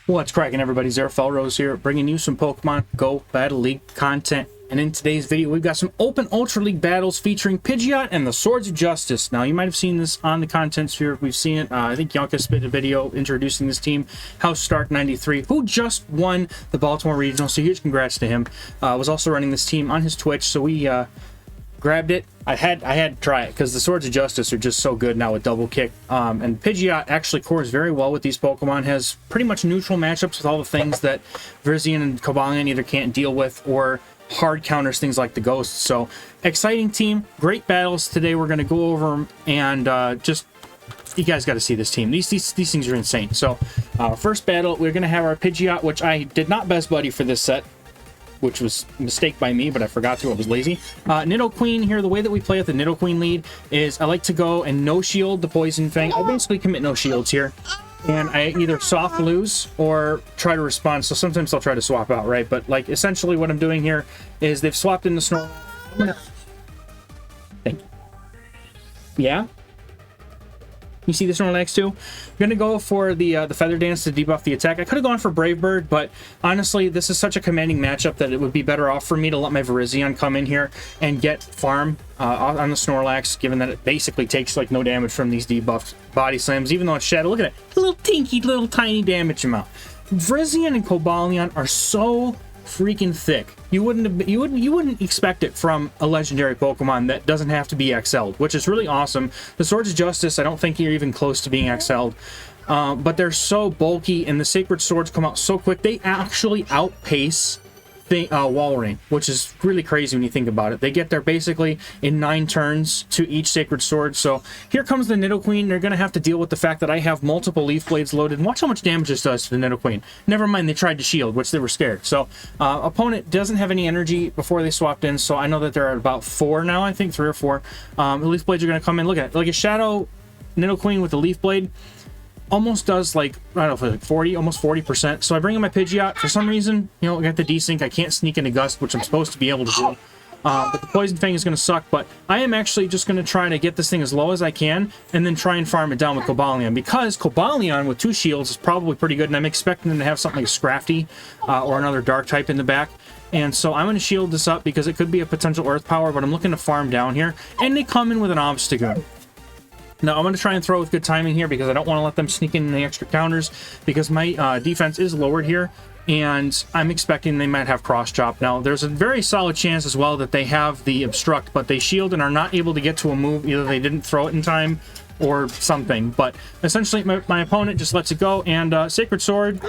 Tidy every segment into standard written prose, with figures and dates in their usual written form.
What's cracking, everybody? Felrose here, bringing you some Pokemon Go Battle League content. And in today's video, we've got some open Ultra League battles featuring Pidgeot and the Swords of Justice. Now, you might have seen this on the content sphere. We've seen it. I think Yonka spit a video introducing this team, House Stark 93, who just won the Baltimore Regional. So huge congrats to him. Was also running this team on his Twitch, so we grabbed it. I had to try it because the Swords of Justice are just so good now with double kick. And Pidgeot actually cores very well with these Pokemon, has pretty much neutral matchups with all the things that Virizion and Cobalion either can't deal with or hard counters things like the Ghosts. So exciting team, great battles today. We're going to go over them and just you guys got to see this team. These things are insane. So first battle, we're going to have our Pidgeot, which I did not best buddy for this set, which was a mistake by me, but I forgot to. I was lazy. Nidoqueen here, the way that we play with the Nidoqueen lead is I like to go and no shield the Poison Fang. I basically commit no shields here. And I either soft lose or try to respond. So sometimes I'll try to swap out, right? But like essentially what I'm doing here is they've swapped in the Snorlax. Thank you. Yeah? You see the Snorlax too? I'm gonna go for the Feather Dance to debuff the attack. I could have gone for Brave Bird, but honestly, this is such a commanding matchup that it would be better off for me to let my Virizion come in here and get farm on the Snorlax, given that it basically takes like no damage from these debuffed body slams, even though it's Shadow. Look at it, little tinky, little tiny damage amount. Virizion and Cobalion are so freaking thick. You wouldn't expect it from a legendary Pokemon that doesn't have to be XL'd, which is really awesome. The Swords of Justice, I don't think you're even close to being XL'd, but they're so bulky, and the Sacred Swords come out so quick. They actually outpace the Walrein, which is really crazy when you think about it. They get there basically in 9 turns to each Sacred Sword. So here comes the Nidoqueen. They're going to have to deal with the fact that I have multiple Leaf Blades loaded. And watch how much damage this does to the Nidoqueen. Never mind, they tried to shield, which they were scared. So opponent doesn't have any energy before they swapped in. So I know that they're at about 4 now, I think 3 or 4. The Leaf Blades are going to come in. Look at it. Like a Shadow Nidoqueen with the Leaf Blade almost does like, I don't know, like 40, almost 40%. So I bring in my Pidgeot. For some reason, you know, I got the desync. I can't sneak into Gust, which I'm supposed to be able to do. But the Poison Fang is going to suck. But I am actually just going to try to get this thing as low as I can and then try and farm it down with Cobalion. Because Cobalion with 2 shields is probably pretty good. And I'm expecting them to have something like Scrafty or another Dark type in the back. And so I'm going to shield this up because it could be a potential Earth Power. But I'm looking to farm down here. And they come in with an Obstagoon. Now, I'm going to try and throw with good timing here because I don't want to let them sneak in the extra counters because my defense is lowered here, and I'm expecting they might have Cross Chop. Now, there's a very solid chance as well that they have the Obstruct, but they shield and are not able to get to a move. Either they didn't throw it in time or something, but essentially my opponent just lets it go, and Sacred Sword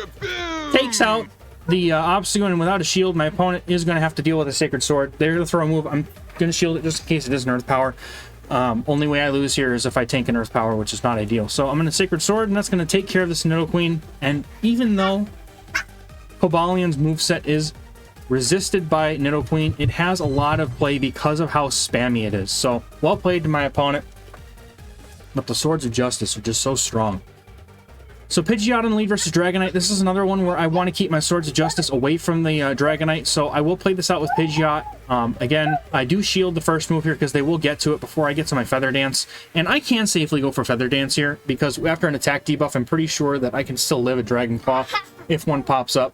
takes out the Obstagoon, and without a shield, my opponent is going to have to deal with a Sacred Sword. They're going to throw a move. I'm going to shield it just in case it is an Earth Power. Only way I lose here is if I tank an Earth Power, which is not ideal. So I'm going to Sacred Sword, and that's going to take care of this Nidoqueen. And even though Cobalion's moveset is resisted by Nidoqueen, it has a lot of play because of how spammy it is. So well played to my opponent. But the Swords of Justice are just so strong. So Pidgeot in the lead versus Dragonite. This is another one where I want to keep my Swords of Justice away from the Dragonite, so I will play this out with Pidgeot. Again, I do shield the first move here because they will get to it before I get to my Feather Dance. And I can safely go for Feather Dance here because after an attack debuff, I'm pretty sure that I can still live a Dragon Claw if one pops up.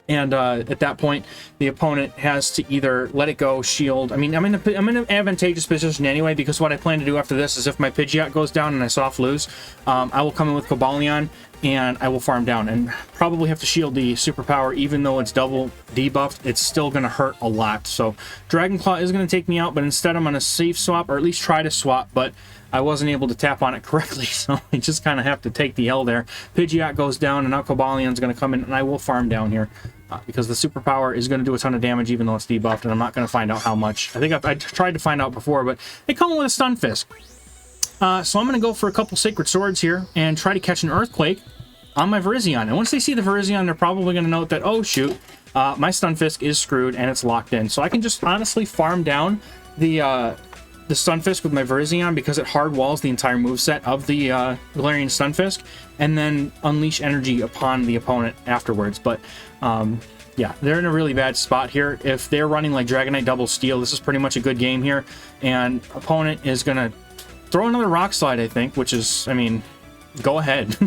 And at that point, the opponent has to either let it go, shield. I mean, I'm in an advantageous position anyway, because what I plan to do after this is if my Pidgeot goes down and I soft lose, I will come in with Cobalion and I will farm down and probably have to shield the superpower. Even though it's double debuffed, it's still going to hurt a lot. So Dragon Claw is going to take me out, but instead I'm going to safe swap, or at least try to swap, but I wasn't able to tap on it correctly, so I just kind of have to take the L there. Pidgeot goes down, and now Cobalion's going to come in, and I will farm down here because the superpower is going to do a ton of damage even though it's debuffed, and I'm not going to find out how much. I think I tried to find out before, but they come with a Stunfisk. So I'm going to go for a couple Sacred Swords here and try to catch an Earthquake on my Virizion. And once they see the Virizion, they're probably going to note that, oh shoot, my Stunfisk is screwed and it's locked in. So I can just honestly farm down the Stunfisk with my Virizion because it hard walls the entire moveset of the Galarian Stunfisk, and then unleash energy upon the opponent afterwards. But yeah, they're in a really bad spot here. If they're running like Dragonite Double Steel, this is pretty much a good game here, and opponent is going to throw another Rock Slide, I think, which is, I mean, go ahead. I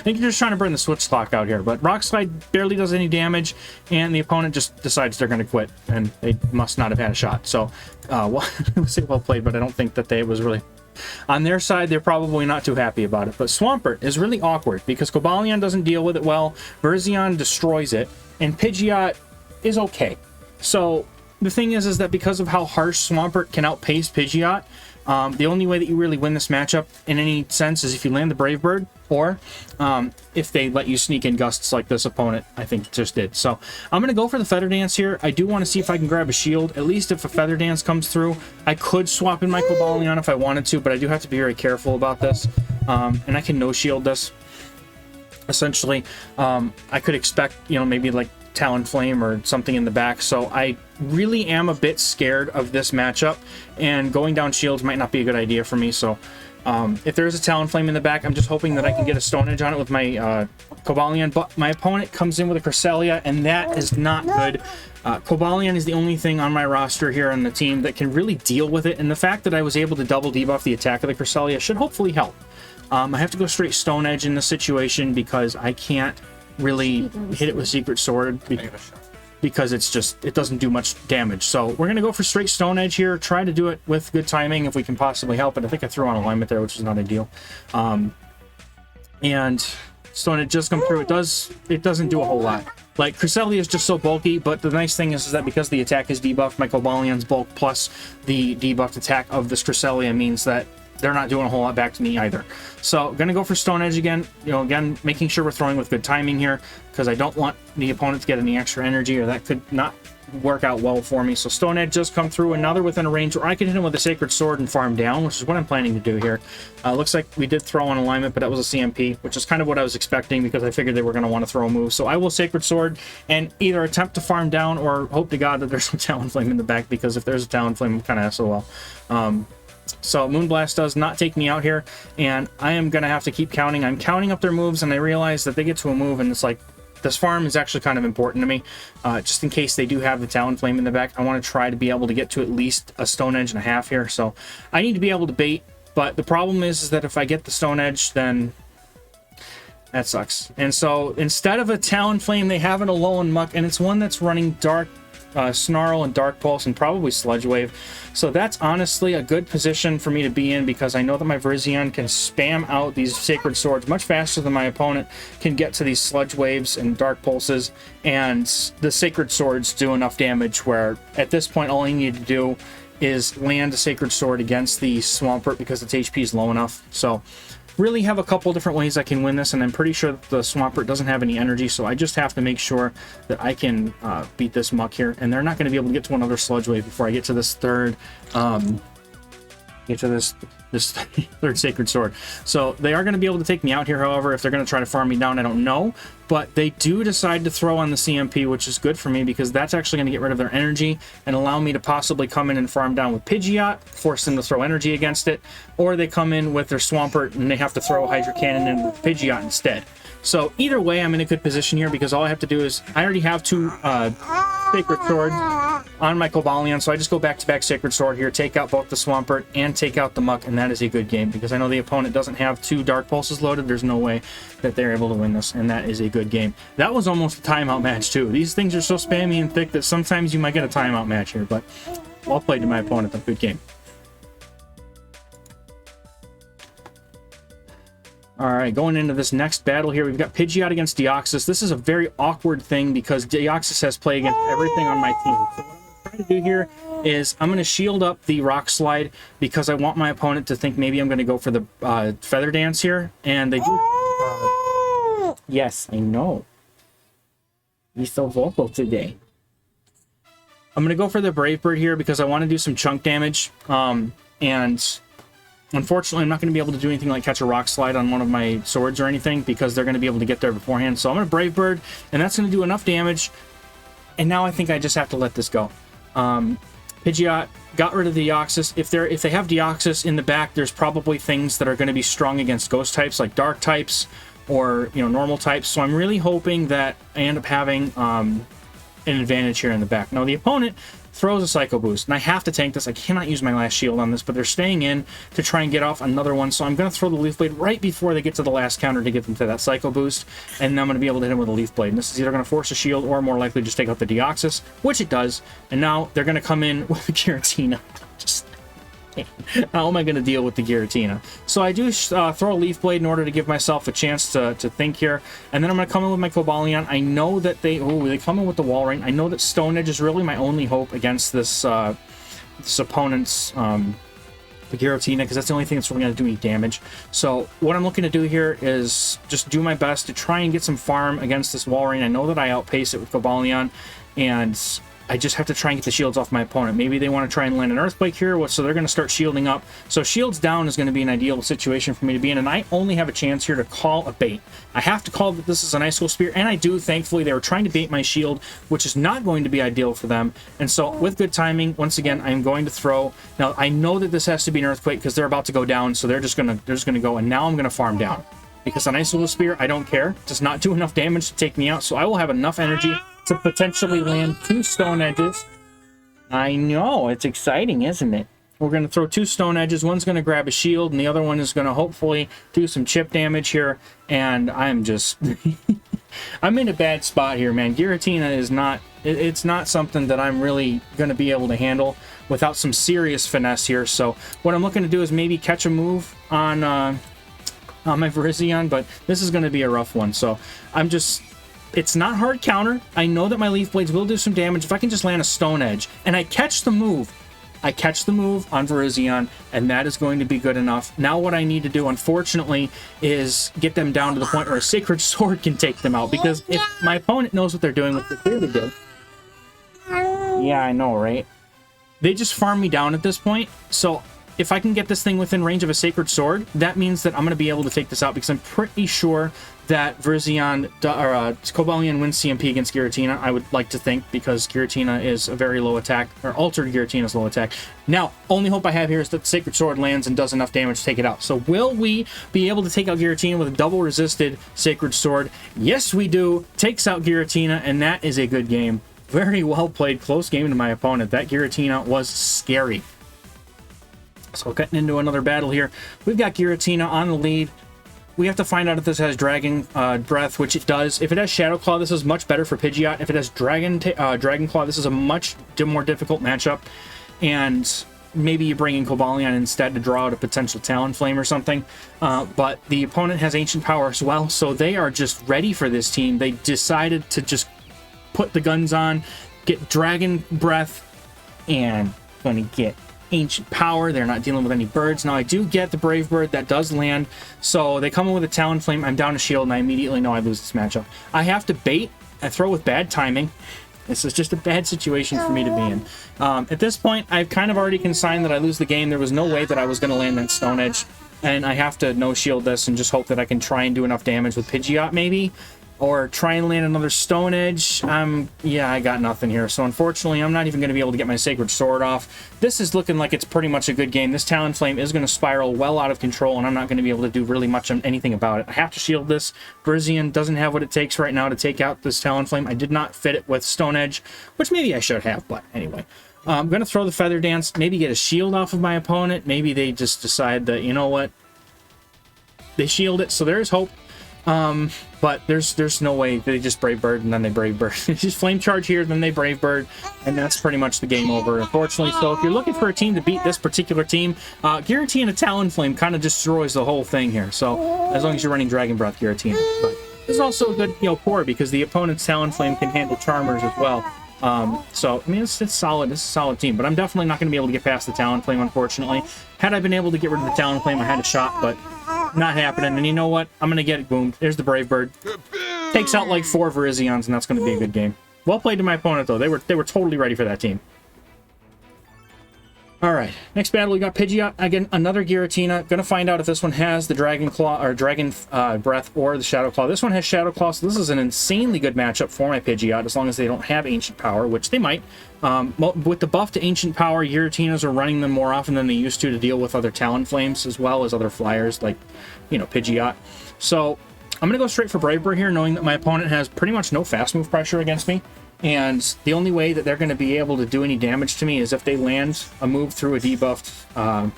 think you're just trying to burn the switch clock out here, but Rock Slide barely does any damage, and the opponent just decides they're going to quit, and they must not have had a shot. So, well, I would say well played, but I don't think that it was really... On their side, they're probably not too happy about it. But Swampert is really awkward because Cobalion doesn't deal with it well, Virizion destroys it, and Pidgeot is okay. So the thing is that because of how harsh Swampert can outpace Pidgeot, the only way that you really win this matchup in any sense is if you land the Brave Bird, or if they let you sneak in gusts like this opponent, I think, just did. So I'm going to go for the Feather Dance here. I do want to see if I can grab a shield. At least if a Feather Dance comes through, I could swap in my Cobalion if I wanted to, but I do have to be very careful about this. And I can no-shield this, essentially. I could expect, you know, maybe like Talonflame or something in the back, so I really am a bit scared of this matchup, and going down shields might not be a good idea for me. So if there is a Talonflame in the back, I'm just hoping that I can get a Stone Edge on it with my Cobalion, but my opponent comes in with a Cresselia, and that is not good. Cobalion is the only thing on my roster here on the team that can really deal with it, and the fact that I was able to double debuff the attack of the Cresselia should hopefully help. I have to go straight Stone Edge in this situation because I can't really hit it with Secret Sword because it doesn't do much damage. So we're going to go for straight Stone Edge here, try to do it with good timing if we can possibly help it. I think I threw on alignment there, which is not ideal. And Stone Edge just come through. It doesn't do a whole lot. Like, Cresselia is just so bulky, but the nice thing is that because the attack is debuffed, my Cobalion's bulk plus the debuffed attack of this Cresselia means that they're not doing a whole lot back to me either. So gonna go for Stone Edge again. You know, again, making sure we're throwing with good timing here because I don't want the opponent to get any extra energy, or that could not work out well for me. So Stone Edge just come through, and now they're within a range where I can hit him with a Sacred Sword and farm down, which is what I'm planning to do here. Looks like we did throw on alignment, but that was a CMP, which is kind of what I was expecting because I figured they were going to want to throw a move. So I will Sacred Sword and either attempt to farm down or hope to God that there's some Talonflame in the back, because if there's a Talonflame, I'm kind of SOL. So Moonblast does not take me out here, and I am going to have to keep counting. I'm counting up their moves, and I realize that they get to a move, and it's like, this farm is actually kind of important to me. Just in case they do have the Talonflame in the back, I want to try to be able to get to at least a Stone Edge and a half here. So I need to be able to bait, but the problem is that if I get the Stone Edge, then that sucks. And so instead of a Talonflame, they have an Alolan Muck, and it's one that's running Dark Snarl and Dark Pulse and probably Sludge Wave. So that's honestly a good position for me to be in, because I know that my Virizion can spam out these Sacred Swords much faster than my opponent can get to these Sludge Waves and Dark Pulses, and the Sacred Swords do enough damage where at this point all I need to do is land a Sacred Sword against the Swampert because its HP is low enough. So really have a couple different ways I can win this, and I'm pretty sure that the Swampert doesn't have any energy, so I just have to make sure that I can beat this Muck here, and they're not going to be able to get to another Sludge Wave before I get to this third this third Sacred Sword. So they are going to be able to take me out here. However, if they're going to try to farm me down, I don't know, but they do decide to throw on the CMP, which is good for me because that's actually going to get rid of their energy and allow me to possibly come in and farm down with Pidgeot, force them to throw energy against it, or they come in with their Swampert and they have to throw a Hydro Cannon in with Pidgeot instead. So either way, I'm in a good position here because all I have to do is, I already have two Sacred Swords on my Cobalion, so I just go back-to-back Sacred Sword here, take out both the Swampert and take out the Muck, and that is a good game because I know the opponent doesn't have two Dark Pulses loaded. There's no way that they're able to win this, and that is a good game. That was almost a timeout match too. These things are so spammy and thick that sometimes you might get a timeout match here, but well played to my opponent. A good game. Alright, going into this next battle here, we've got Pidgeot against Deoxys. This is a very awkward thing because Deoxys has play against everything on my team. So what I'm trying to do here is I'm going to shield up the Rock Slide because I want my opponent to think maybe I'm going to go for the Feather Dance here. And they do... yes, I know. He's so vocal today. I'm going to go for the Brave Bird here because I want to do some chunk damage. And... unfortunately, I'm not going to be able to do anything like catch a Rock Slide on one of my swords or anything because they're going to be able to get there beforehand. So I'm going to Brave Bird, and that's going to do enough damage. And now I think I just have to let this go. Pidgeot got rid of the Deoxys. If they have Deoxys in the back, there's probably things that are going to be strong against Ghost types, like Dark types or normal types. So I'm really hoping that I end up having an advantage here in the back. Now the opponent throws a Psycho Boost, and I have to tank this. I cannot use my last shield on this, but they're staying in to try and get off another one, so I'm going to throw the Leaf Blade right before they get to the last counter to get them to that Psycho Boost, and then I'm going to be able to hit him with a Leaf Blade. And this is either going to force a shield or more likely just take out the Deoxys, which it does, and now they're going to come in with the Giratina. Just... how am I going to deal with the Giratina? So I do throw a Leaf Blade in order to give myself a chance to think here. And then I'm going to come in with my Cobalion. I know that they come in with the Walrein. I know that Stone Edge is really my only hope against this opponent's the Giratina, because that's the only thing that's really going to do any damage. So what I'm looking to do here is just do my best to try and get some farm against this Walrein. I know that I outpace it with Cobalion, and I just have to try and get the shields off my opponent. Maybe they want to try and land an Earthquake here, so they're going to start shielding up. So shields down is going to be an ideal situation for me to be in, and I only have a chance here to call a bait. I have to call that this is an Ice Cold Spear, and I do. Thankfully, they were trying to bait my shield, which is not going to be ideal for them. And so with good timing, once again, I'm going to throw. Now, I know that this has to be an Earthquake because they're about to go down, so they're just going to go, and now I'm going to farm down. Because an Ice Cold Spear, I don't care. It does not do enough damage to take me out, so I will have enough energy to potentially land 2 Stone Edges. I know, it's exciting, isn't it? We're going to throw 2 Stone Edges. One's going to grab a shield, and the other one is going to hopefully do some chip damage here. And I'm just... I'm in a bad spot here, man. Giratina is not... It's not something that I'm really going to be able to handle without some serious finesse here. So what I'm looking to do is maybe catch a move on my Virizion, but this is going to be a rough one. So I'm just... It's not hard counter. I know that my Leaf Blades will do some damage. If I can just land a Stone Edge and I catch the move on Virizion, and that is going to be good enough. Now what I need to do, unfortunately, is get them down to the point where a Sacred Sword can take them out, because if my opponent knows what they're doing, what they clearly did. Yeah, I know, right? They just farm me down at this point, so if I can get this thing within range of a Sacred Sword, that means that I'm going to be able to take this out, because I'm pretty sure that Virizion or Cobalion wins CMP against Giratina. I would like to think, because Giratina is a very low attack, or Altered Giratina is low attack. Now, only hope I have here is that the Sacred Sword lands and does enough damage to take it out. So will we be able to take out Giratina with a double resisted Sacred Sword? Yes, we do. Takes out Giratina, and that is a good game. Very well played. Close game to my opponent. That Giratina was scary. So getting into another battle here. We've got Giratina on the lead. We have to find out if this has Dragon Breath, which it does. If it has Shadow Claw, this is much better for Pidgeot. If it has Dragon Claw, this is a much more difficult matchup. And maybe you bring in Cobalion instead to draw out a potential Talonflame or something. But the opponent has Ancient Power as well, so they are just ready for this team. They decided to just put the guns on, get Dragon Breath, and going to get Ancient Power. They're not dealing with any birds. Now I do get the Brave Bird that does land, so they come in with a Talonflame. I'm down a shield, and I immediately know I lose this matchup. I have to bait. I throw with bad timing. This is just a bad situation for me to be in. At this point, I've kind of already consigned that I lose the game. There was no way that I was going to land that Stone Edge, and I have to no shield this and just hope that I can try and do enough damage with Pidgeot maybe, or try and land another Stone Edge. Yeah, I got nothing here. So unfortunately, I'm not even going to be able to get my Sacred Sword off. This is looking like it's pretty much a good game. This Talonflame is going to spiral well out of control, and I'm not going to be able to do really much on anything about it. I have to shield this. Virizion doesn't have what it takes right now to take out this Talonflame. I did not fit it with Stone Edge, which maybe I should have, but anyway. I'm going to throw the Feather Dance, maybe get a shield off of my opponent. Maybe they just decide that, you know what, they shield it, so there's hope. But there's no way. They just Brave Bird and then they Brave Bird. Just Flame Charge here, then they Brave Bird, and that's pretty much the game over, unfortunately. So if you're looking for a team to beat this particular team, Giratina Talonflame kind of destroys the whole thing here. So as long as you're running Dragon Breath, Giratina. But this is also a good, core, because the opponent's Talonflame can handle Charmers as well. So I mean, it's solid. It's a solid team, but I'm definitely not going to be able to get past the Talonflame, unfortunately. Had I been able to get rid of the Talonflame, I had a shot, but not happening. And you know what? I'm going to get it. Boom. There's the Brave Bird. Takes out like 4 Virizions, and that's going to be a good game. Well played to my opponent, though. They were totally ready for that team. All right. Next battle, we got Pidgeot. Again, another Giratina. Going to find out if this one has the Dragon Claw or Dragon Breath or the Shadow Claw. This one has Shadow Claw, so this is an insanely good matchup for my Pidgeot, as long as they don't have Ancient Power, which they might. With the buff to Ancient Power, Giratinas are running them more often than they used to deal with other Talonflames, as well as other flyers like, Pidgeot. So I'm going to go straight for Bravery here, knowing that my opponent has pretty much no fast move pressure against me. And the only way that they're going to be able to do any damage to me is if they land a move through a debuffed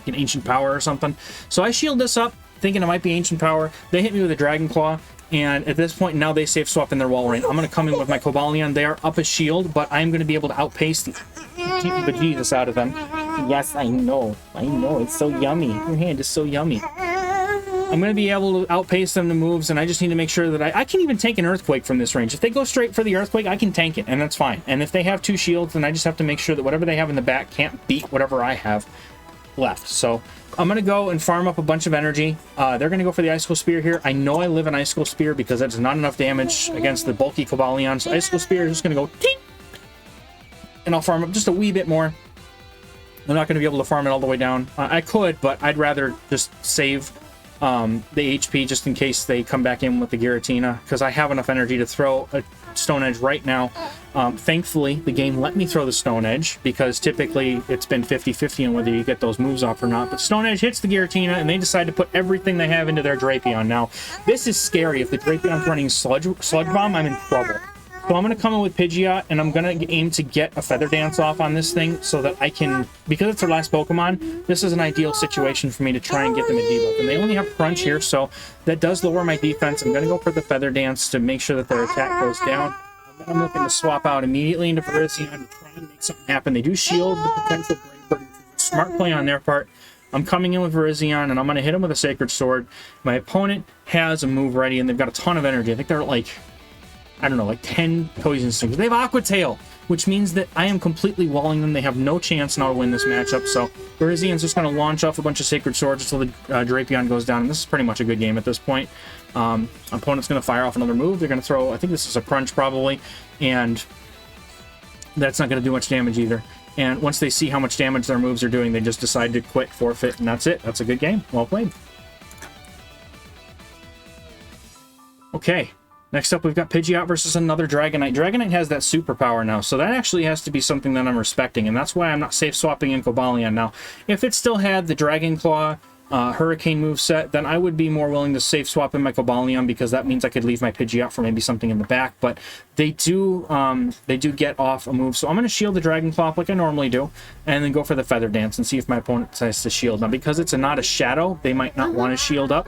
an Ancient Power or something. So I shield this up, thinking it might be Ancient Power. They hit me with a Dragon Claw, and at this point, now they safe swap in their Walrein. I'm going to come in with my Cobalion. They are up a shield, but I'm going to be able to outpace the bejesus out of them. Yes, I know. I know. It's so yummy. Your hand is so yummy. I'm going to be able to outpace them to moves, and I just need to make sure that I can even tank an Earthquake from this range. If they go straight for the Earthquake, I can tank it, and that's fine. And if they have 2 shields, then I just have to make sure that whatever they have in the back can't beat whatever I have left. So I'm going to go and farm up a bunch of energy. They're going to go for the Icicle Spear here. I know I live an Icicle Spear because that's not enough damage against the bulky Cobalion. So Icicle Spear is just going to go ting! And I'll farm up just a wee bit more. I'm not going to be able to farm it all the way down. I could, but I'd rather just save the HP just in case they come back in with the Giratina, because I have enough energy to throw a Stone Edge right now. Thankfully, the game let me throw the Stone Edge, because typically it's been 50-50 on whether you get those moves off or not. But Stone Edge hits the Giratina, and they decide to put everything they have into their Drapion. Now, this is scary. If the Drapion's running Sludge Bomb, I'm in trouble. So I'm going to come in with Pidgeot, and I'm going to aim to get a Feather Dance off on this thing so that I can, because it's their last Pokemon, this is an ideal situation for me to try and get them a debuff. And they only have Crunch here, so that does lower my defense. I'm going to go for the Feather Dance to make sure that their attack goes down. And then I'm looking to swap out immediately into Virizion to try and make something happen. They do shield the potential Bravery, which is a smart play on their part. I'm coming in with Virizion, and I'm going to hit him with a Sacred Sword. My opponent has a move ready, and they've got a ton of energy. I think they're like, I don't know, like 10 Poison Stings. They have Aqua Tail, which means that I am completely walling them. They have no chance now to win this matchup. So Virizion's just going to launch off a bunch of Sacred Swords until the Drapion goes down. And this is pretty much a good game at this point. Opponent's going to fire off another move. They're going to throw, I think this is a Crunch probably, and that's not going to do much damage either. And once they see how much damage their moves are doing, they just decide to quit, forfeit, and that's it. That's a good game. Well played. Okay. Next up, we've got Pidgeot versus another Dragonite. Dragonite has that superpower now, so that actually has to be something that I'm respecting, and that's why I'm not safe swapping in Cobalion. Now, if it still had the Dragon Claw Hurricane moveset, then I would be more willing to safe swap in my Cobalion, because that means I could leave my Pidgeot for maybe something in the back. But they do get off a move, so I'm going to shield the Dragon Claw like I normally do, and then go for the Feather Dance and see if my opponent decides to shield. Now, because it's not a Shadow, they might not want to shield up.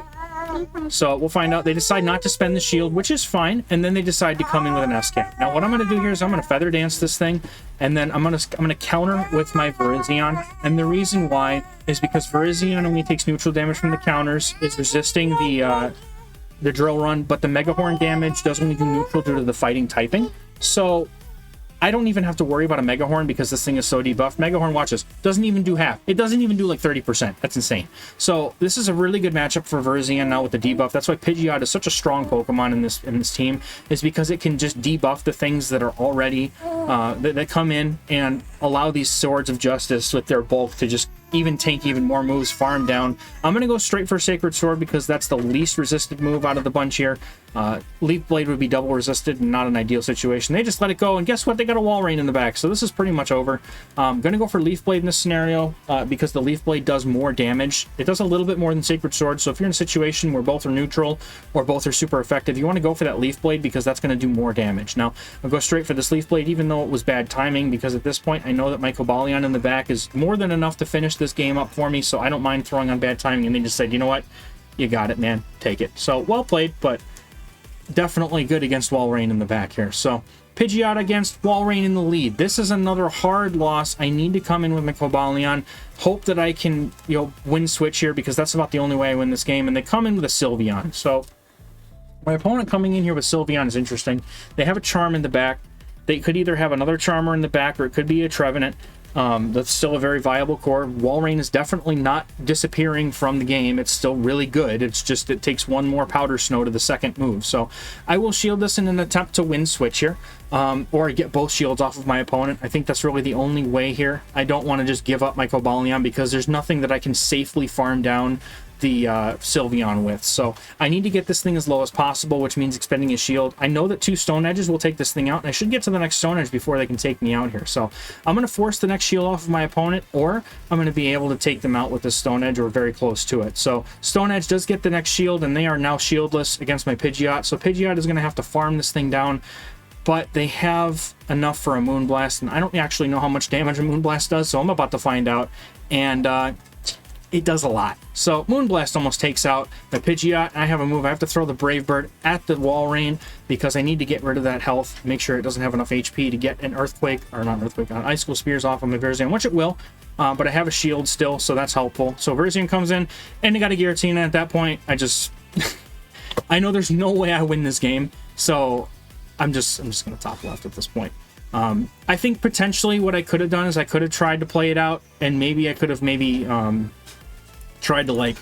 So we'll find out. They decide not to spend the shield, which is fine, and then they decide to come in with an S-Cap. Now what I'm going to do here is I'm going to Feather Dance this thing, and then I'm going to counter with my Virizion. And the reason why is because Virizion only takes neutral damage from the counters, is resisting the Drill Run, but the Mega Horn damage does only do neutral due to the fighting typing. So I don't even have to worry about a Mega Horn because this thing is so debuffed. Mega Horn, watch this, doesn't even do half. It doesn't even do like 30%. That's insane. So this is a really good matchup for Virizion now with the debuff. That's why Pidgeot is such a strong Pokemon in this team, is because it can just debuff the things that are already that come in and allow these Swords of Justice with their bulk to just even tank even more moves, farm down. I'm going to go straight for Sacred Sword because that's the least resisted move out of the bunch here. Leaf Blade would be double resisted and not an ideal situation. They just let it go, and guess what? They got a Walrein in the back, so this is pretty much over. I'm going to go for Leaf Blade in this scenario because the Leaf Blade does more damage. It does a little bit more than Sacred Sword, so if you're in a situation where both are neutral or both are super effective, you want to go for that Leaf Blade because that's going to do more damage. Now, I'll go straight for this Leaf Blade, even though it was bad timing, because at this point, I know that my Cobalion in the back is more than enough to finish this game up for me, so I don't mind throwing on bad timing. And they just said, you know what? You got it, man. Take it. So, well played, but definitely good against Walrein in the back here. So, Pidgeot against Walrein in the lead. This is another hard loss. I need to come in with my Cobalion. Hope that I can, win switch here, because that's about the only way I win this game. And they come in with a Sylveon. So, my opponent coming in here with Sylveon is interesting. They have a Charm in the back. They could either have another Charmer in the back, or it could be a Trevenant. That's still a very viable core. Walrein is definitely not disappearing from the game. It's still really good. It's just it takes one more Powder Snow to the second move. So I will shield this in an attempt to win switch here, or get both shields off of my opponent. I think that's really the only way here. I don't want to just give up my Cobalion because there's nothing that I can safely farm down the Sylveon with. So I need to get this thing as low as possible, which means expending a shield. I know that 2 Stone Edges will take this thing out, and I should get to the next Stone Edge before they can take me out here. So I'm going to force the next shield off of my opponent, or I'm going to be able to take them out with the Stone Edge or very close to it. So Stone Edge does get the next shield, and they are now shieldless against my Pidgeot. So Pidgeot is going to have to farm this thing down, but they have enough for a Moonblast, and I don't actually know how much damage a Moonblast does, so I'm about to find out. And it does a lot. So Moonblast almost takes out the Pidgeot. I have a move. I have to throw the Brave Bird at the Walrein because I need to get rid of that health, make sure it doesn't have enough HP to get an Earthquake, or not Earthquake, an Icicle Spears off of my Verzion, which it will, but I have a shield still, so that's helpful. So Verzion comes in, and I got a Giratina. At that point, I just... I know there's no way I win this game, so I'm just going to top left at this point. I think potentially what I could have done is I could have tried to play it out, and maybe I could have tried to like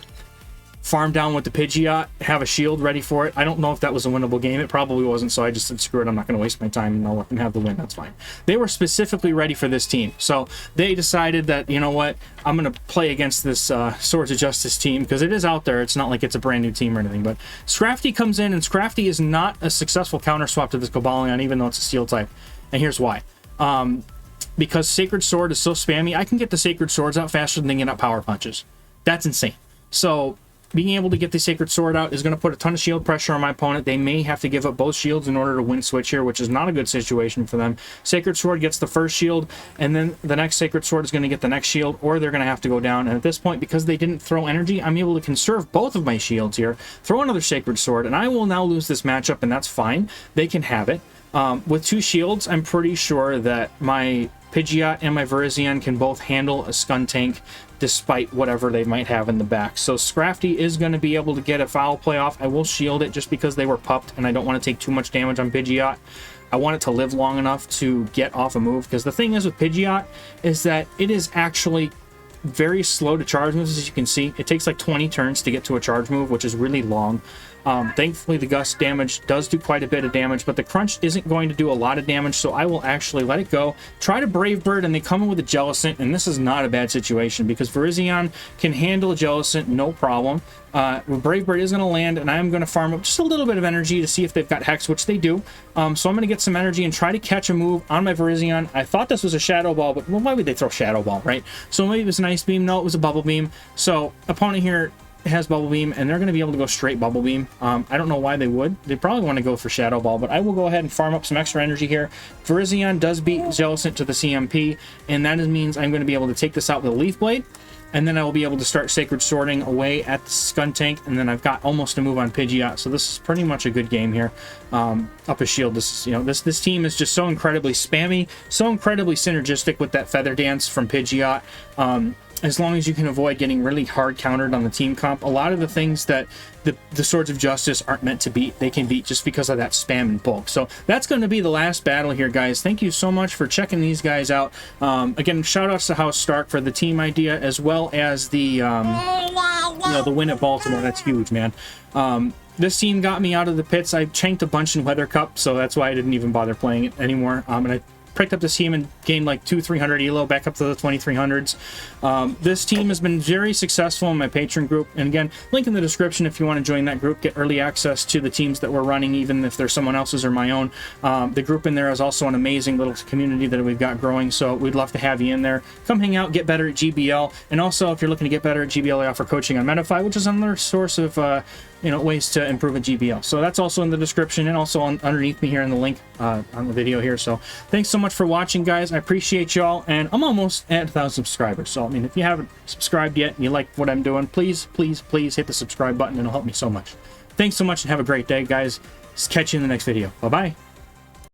farm down with the Pidgeot, have a shield ready for it. I don't know if that was a winnable game. It probably wasn't, so I just said, screw it, I'm not going to waste my time, and I'll let them have the win. That's fine. They were specifically ready for this team, so they decided that, you know what, I'm going to play against this Swords of Justice team, because it is out there. It's not like it's a brand new team or anything, but Scrafty comes in, and Scrafty is not a successful counter swap to this Cobalion, even though it's a Steel type, and here's why. Because Sacred Sword is so spammy, I can get the Sacred Swords out faster than they get out Power Punches. That's insane. So being able to get the Sacred Sword out is going to put a ton of shield pressure on my opponent. They may have to give up both shields in order to win switch here, which is not a good situation for them. Sacred Sword gets the first shield, and then the next Sacred Sword is going to get the next shield, or they're going to have to go down. And at this point, because they didn't throw energy, I'm able to conserve both of my shields here, throw another Sacred Sword, and I will now lose this matchup, and that's fine. They can have it. With 2 shields, I'm pretty sure that my Pidgeot and my Verzion can both handle a Skuntank despite whatever they might have in the back. So Scrafty is going to be able to get a foul play off. I will shield it just because they were pupped, and I don't want to take too much damage on Pidgeot. I want it to live long enough to get off a move, because the thing is with Pidgeot is that it is actually very slow to charge moves, as you can see. It takes like 20 turns to get to a charge move, which is really long. Thankfully, the Gust damage does do quite a bit of damage, but the Crunch isn't going to do a lot of damage, so I will actually let it go. Try to Brave Bird, and they come in with a Jellicent, and this is not a bad situation, because Virizion can handle a Jellicent, no problem. Brave Bird is going to land, and I'm going to farm up just a little bit of energy to see if they've got Hex, which they do. So I'm going to get some energy and try to catch a move on my Virizion. I thought this was a Shadow Ball, but well, why would they throw Shadow Ball, right? So maybe it was an Ice Beam. No, it was a Bubble Beam. So opponent here has Bubble Beam, and they're going to be able to go straight Bubble Beam. I don't know why they would. They probably want to go for Shadow Ball, but I will go ahead and farm up some extra energy here. Virizion does beat Jellicent to the CMP, and that means I'm going to be able to take this out with a Leaf Blade, and then I will be able to start Sacred Sorting away at the Skuntank, and then I've got almost a move on Pidgeot, so this is pretty much a good game here. Up a shield. This is, you know, this team is just so incredibly spammy, so incredibly synergistic with that Feather Dance from Pidgeot. As long as you can avoid getting really hard countered on the team comp, a lot of the things that the Swords of Justice aren't meant to beat, they can beat just because of that spam and bulk. So that's going to be the last battle here, guys. Thank you so much for checking these guys out. Again, shout outs to House Stark for the team idea, as well as the you know, the win at Baltimore. That's huge, man. This team got me out of the pits. I chanked a bunch in Weather Cup, so that's why I didn't even bother playing it anymore. And I picked up this team and gained like 200-300 elo back up to the 2300s. This team has been very successful in my Patreon group, and again, link in the description if you want to join that group, get early access to the teams that we're running, even if they're someone else's or my own. The group in there is also an amazing little community that we've got growing, so we'd love to have you in there. Come hang out, get better at GBL, and also if you're looking to get better at GBL, I offer coaching on Metafy, which is another source of you know, ways to improve at GBL. So that's also in the description, and also underneath me here in the link on the video here. So thanks so much for watching, guys. I appreciate y'all, and I'm almost at 1,000 subscribers. So I mean, if you haven't subscribed yet and you like what I'm doing, please hit the subscribe button. It'll help me so much. Thanks so much, and have a great day, guys. Catch you in the next video. Bye bye.